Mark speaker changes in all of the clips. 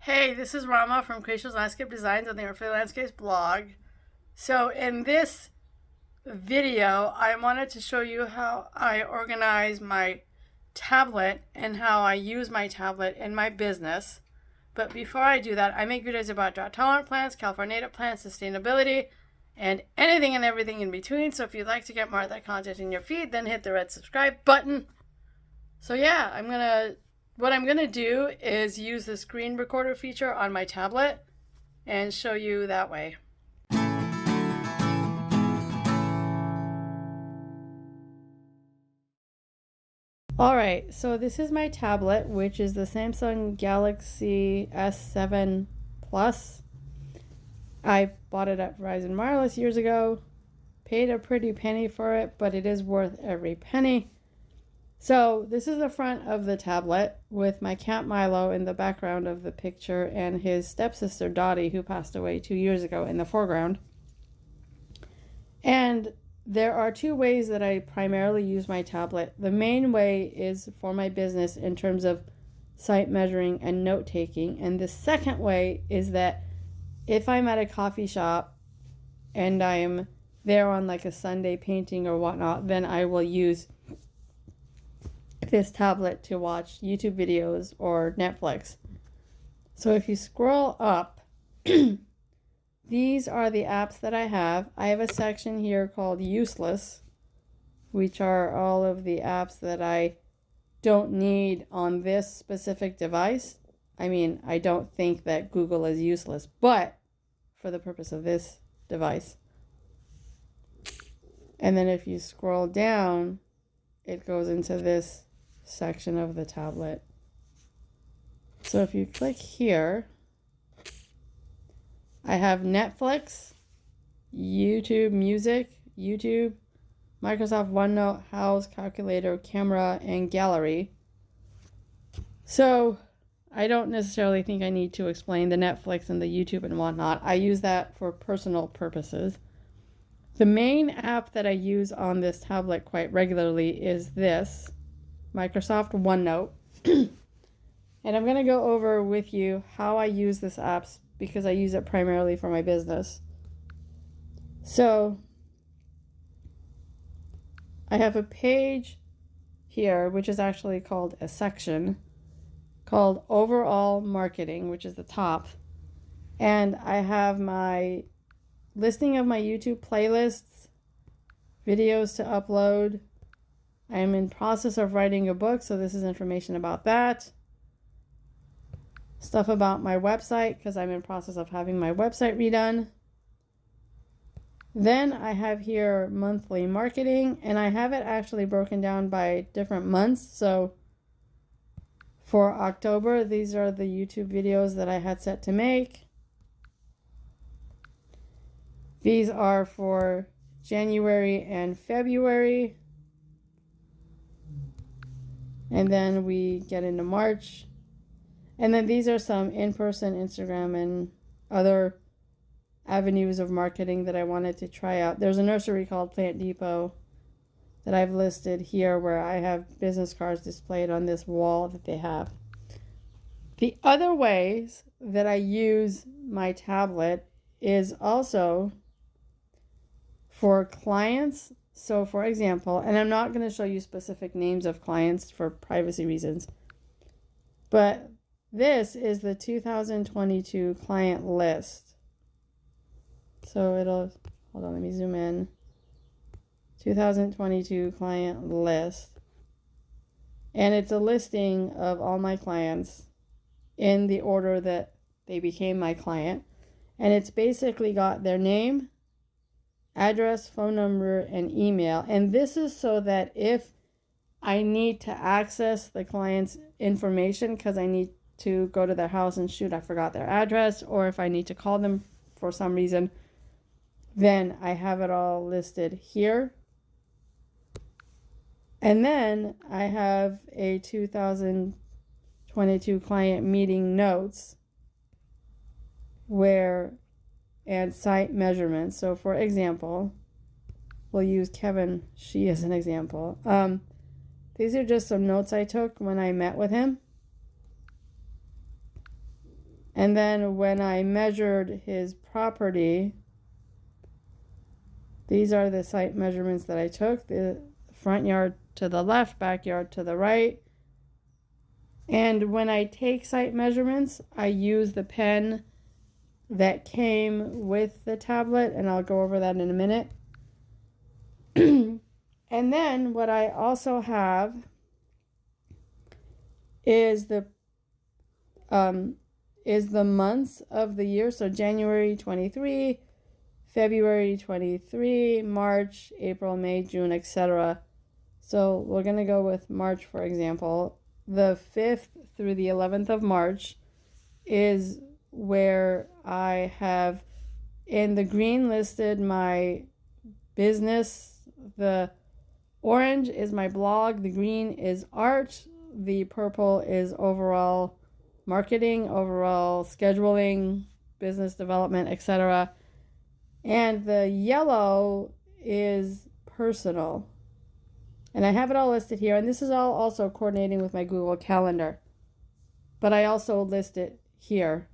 Speaker 1: Hey, this is Rama from Creations Landscape Designs on the Earthly Landscapes blog. So in this video, I wanted to show you how I organize my tablet and how I use my tablet in my business. But before I do that, I make videos about drought-tolerant plants, California native plants, sustainability, and anything and everything in between. So if you'd like to get more of that content in your feed, then hit the red subscribe button. So yeah, what I'm gonna do is use the screen recorder feature on my tablet and show you that way. Alright, so this is my tablet, which is the Samsung Galaxy S7 Plus. I bought it at Verizon Wireless years ago, paid a pretty penny for it, but it is worth every penny. So this is the front of the tablet with my cat Milo in the background of the picture and his stepsister Dottie, who passed away 2 years ago, in the foreground. And there are two ways that I primarily use my tablet. The main way is for my business in terms of site measuring and note taking. And the second way is that if I'm at a coffee shop and I'm there on like a Sunday painting or whatnot, then I will use this tablet to watch YouTube videos or Netflix. So if you scroll up, these are the apps that I have. I have a section here called Useless, which are all of the apps that I don't need on this specific device. I mean, I don't think that Google is useless, but for the purpose of this device. And then if you scroll down, it goes into this section of the tablet. So if you click here, I have Netflix, YouTube Music, YouTube, Microsoft OneNote, House, Calculator, Camera, and Gallery. So I don't necessarily think I need to explain the Netflix and the YouTube and whatnot. I use that for personal purposes. The main app that I use on this tablet quite regularly is this, Microsoft OneNote. And I'm going to go over with you how I use this app because I use it primarily for my business. So I have a page here, which is actually called a section, called Overall Marketing, which is the top. And I have my listing of my YouTube playlists, videos to upload. I am in process of writing a book, so this is information about that. Stuff about my website, because I'm in process of having my website redone. Then I have here monthly marketing, and I have it actually broken down by different months. So for October, these are the YouTube videos that I had set to make. These are for January and February. And then we get into March. And then these are some in-person Instagram and other avenues of marketing that I wanted to try out. There's a nursery called Plant Depot that I've listed here where I have business cards displayed on this wall that they have. The other ways that I use my tablet is also for clients. So for example, and I'm not going to show you specific names of clients for privacy reasons, but this is the 2022 client list. So hold on, let me zoom in. 2022 client list. And it's a listing of all my clients in the order that they became my client. And it's basically got their name, address, phone number, and email. And this is so that if I need to access the client's information because I need to go to their house and shoot, I forgot their address, or if I need to call them for some reason, then I have it all listed here. And then I have a 2022 client meeting notes and site measurements. So for example, we'll use Kevin She as an example. These are just some notes I took when I met with him. And then when I measured his property, these are the site measurements that I took. The front yard to the left, backyard to the right. And when I take site measurements, I use the pen that came with the tablet, and I'll go over that in a minute. And then what I also have is the months of the year. So January 23, February 23, March, April, May, June, etc. So we're going to go with March, for example. The 5th through the 11th of March is where I have in the green listed my business. The orange is my blog. The green is art. The purple is overall marketing, overall scheduling, business development, etc. And the yellow is personal. And I have it all listed here. And this is all also coordinating with my Google Calendar. But I also list it here.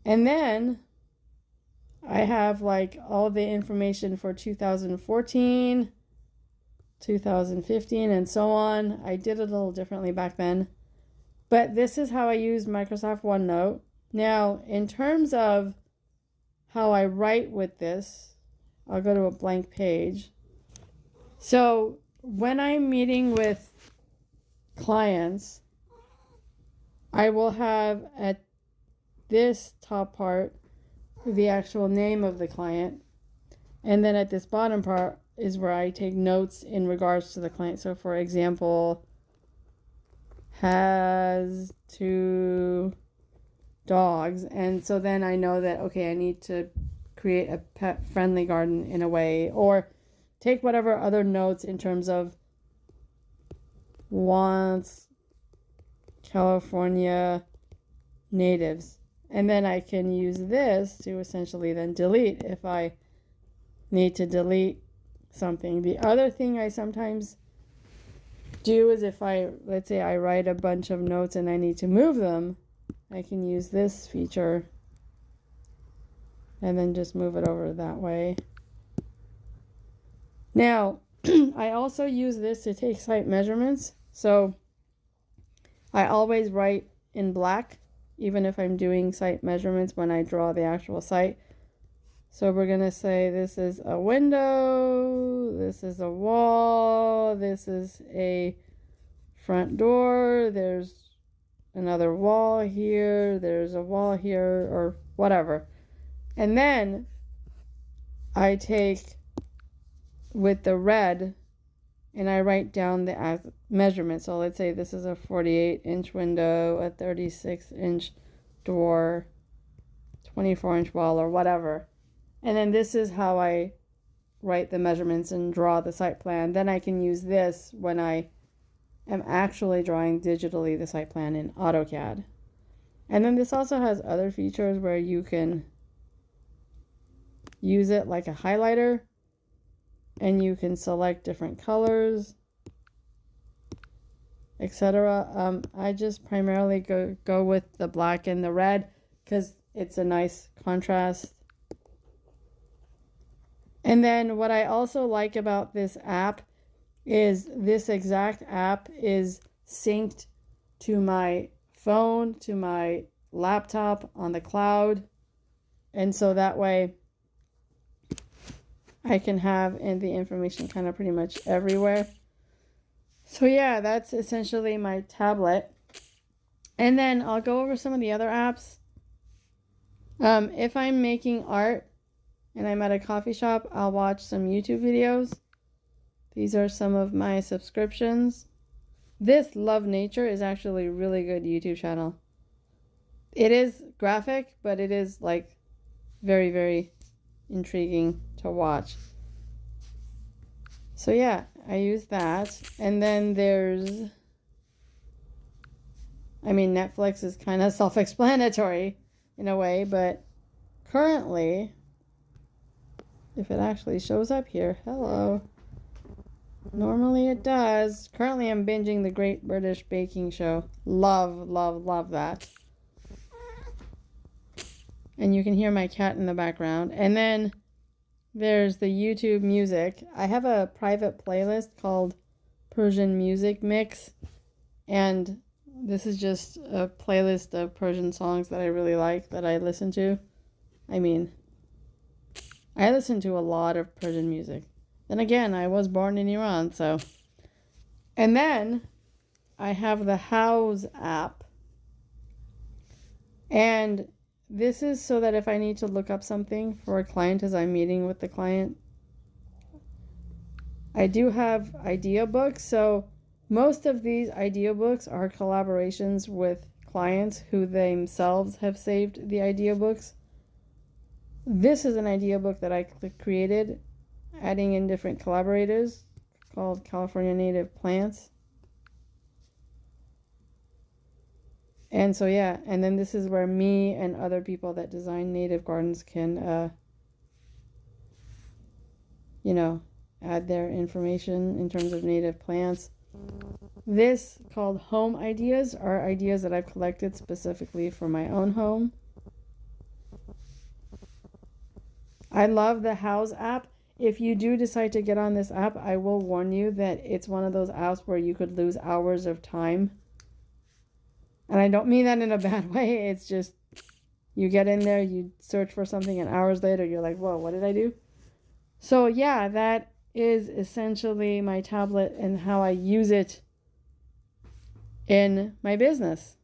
Speaker 1: And then I have like all the information for 2014, 2015, and so on. I did it a little differently back then. But this is how I use Microsoft OneNote. Now, in terms of how I write with this, I'll go to a blank page. So when I'm meeting with clients, I will have at this top part the actual name of the client. And then at this bottom part is where I take notes in regards to the client. So for example, has 2 dogs. And so then I know that, okay, I need to create a pet friendly garden in a way, or take whatever other notes in terms of wants California natives. And then I can use this to essentially then delete if I need to delete something. The other thing I sometimes do is if let's say I write a bunch of notes and I need to move them, I can use this feature and then just move it over that way. Now, I also use this to take site measurements. So I always write in black, even if I'm doing site measurements when I draw the actual site. So we're going to say this is a window, this is a wall, this is a front door, there's another wall here, there's a wall here, or whatever. And then I take with the red and I write down the measurement. So let's say this is a 48-inch window, a 36-inch door, 24-inch wall, or whatever. And then this is how I write the measurements and draw the site plan. Then I can use this when I am actually drawing digitally the site plan in AutoCAD. And then this also has other features where you can use it like a highlighter, and you can select different colors, etc. I just primarily go with the black and the red because it's a nice contrast. And then what I also like about this app is this exact app is synced to my phone, to my laptop on the cloud. And so that way I can have the information kind of pretty much everywhere. So yeah, that's essentially my tablet. And then I'll go over some of the other apps. If I'm making art and I'm at a coffee shop, I'll watch some YouTube videos. These are some of my subscriptions. This Love Nature is actually a really good YouTube channel. It is graphic, but it is like very, very intriguing to watch. So yeah, I use that. And then Netflix is kind of self-explanatory in a way, but currently, if it actually shows up here, hello. Normally it does. Currently I'm binging The Great British Baking Show. Love, love, love that. And you can hear my cat in the background. And then there's the YouTube music. I have a private playlist called Persian Music Mix. And this is just a playlist of Persian songs that I really like that I listen to. I mean, I listen to a lot of Persian music. Then again, I was born in Iran, so. And then I have the Houzz app. And this is so that if I need to look up something for a client as I'm meeting with the client, I do have idea books. So most of these idea books are collaborations with clients who themselves have saved the idea books. This is an idea book that I created, adding in different collaborators, called California Native Plants. And so, yeah, and then this is where me and other people that design native gardens can, add their information in terms of native plants. This, called Home Ideas, are ideas that I've collected specifically for my own home. I love the Houzz app. If you do decide to get on this app, I will warn you that it's one of those apps where you could lose hours of time. And I don't mean that in a bad way. It's just you get in there, you search for something, and hours later you're like, whoa, what did I do? So yeah, that is essentially my tablet and how I use it in my business.